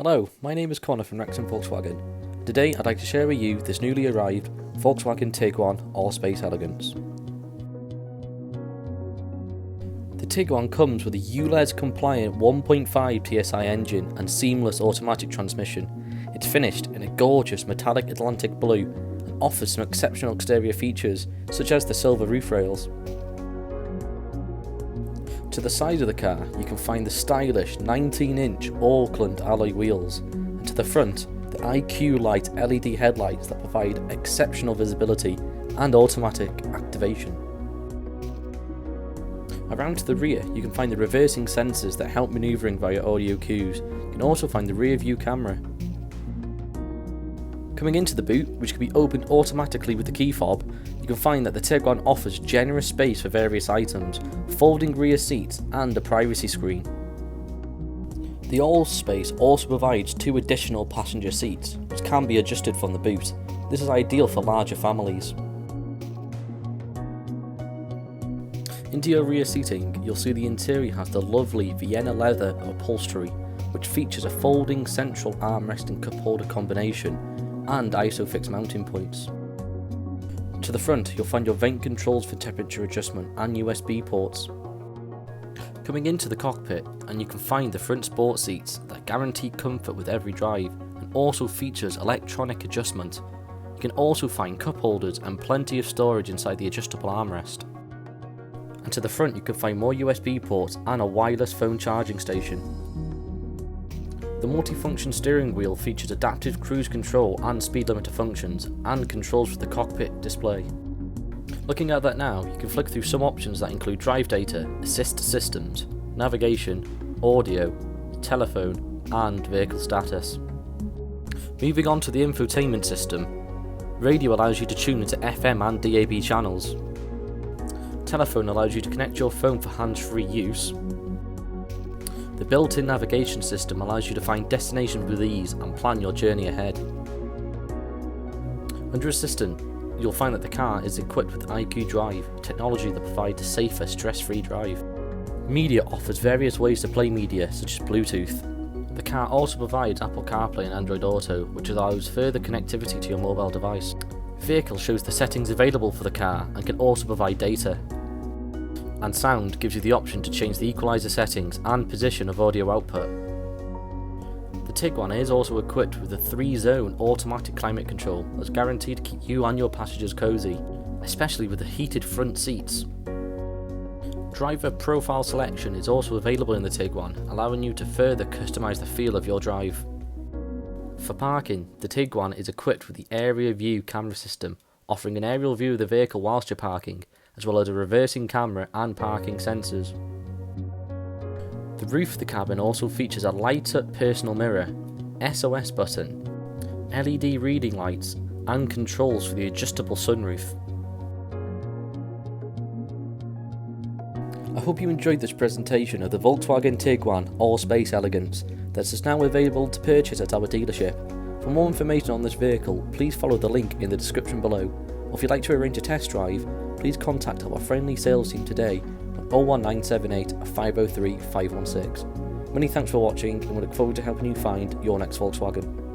Hello, my name is Connor from Wrexham Volkswagen. Today I'd like to share with you this newly arrived Volkswagen Tiguan Allspace Elegance. The Tiguan comes with a ULEZ compliant 1.5TSI engine and seamless automatic transmission. It's finished in a gorgeous metallic Atlantic blue and offers some exceptional exterior features such as the silver roof rails. To the side of the car you can find the stylish 19-inch Auckland alloy wheels, and to the front the IQ Light LED headlights that provide exceptional visibility and automatic activation. Around to the rear you can find the reversing sensors that help manoeuvring via audio cues. You can also find the rear view camera. Coming into the boot, which can be opened automatically with the key fob, you can find that the Tiguan offers generous space for various items, folding rear seats and a privacy screen. The Allspace also provides 2 additional passenger seats, which can be adjusted from the boot. This is ideal for larger families. Into your rear seating, you'll see the interior has the lovely Vienna leather upholstery, which features a folding central armrest and cup holder combination and ISOFIX mounting points. To the front you'll find your vent controls for temperature adjustment and USB ports. Coming into the cockpit, and you can find the front sport seats that guarantee comfort with every drive and also features electronic adjustment. You can also find cup holders and plenty of storage inside the adjustable armrest. And to the front you can find more USB ports and a wireless phone charging station. The multifunction steering wheel features adaptive cruise control and speed limiter functions and controls for the cockpit display. Looking at that now, you can flick through some options that include drive data, assist systems, navigation, audio, telephone and vehicle status. Moving on to the infotainment system, radio allows you to tune into FM and DAB channels. Telephone allows you to connect your phone for hands-free use. The built-in navigation system allows you to find destinations with ease and plan your journey ahead. Under Assistant, you'll find that the car is equipped with IQ Drive, technology that provides a safer, stress-free drive. Media offers various ways to play media, such as Bluetooth. The car also provides Apple CarPlay and AndroidAuto, which allows further connectivity to your mobile device. Vehicle shows the settings available for the car and can also provide data. And sound gives you the option to change the equalizer settings and position of audio output. The Tiguan is also equipped with a 3-zone automatic climate control that's guaranteed to keep you and your passengers cozy, especially with the heated front seats. Driver profile selection is also available in the Tiguan, allowing you to further customize the feel of your drive. For parking, the Tiguan is equipped with the area view camera system, offering an aerial view of the vehicle whilst you're parking, as well as a reversing camera and parking sensors. The roof of the cabin also features a light-up personal mirror, SOS button, LED reading lights and controls for the adjustable sunroof. I hope you enjoyed this presentation of the Volkswagen Tiguan Allspace Elegance that is now available to purchase at our dealership. For more information on this vehicle, please follow the link in the description below, or if you'd like to arrange a test drive, please contact our friendly sales team today on 01978 503 516. Many thanks for watching, and we look forward to helping you find your next Volkswagen.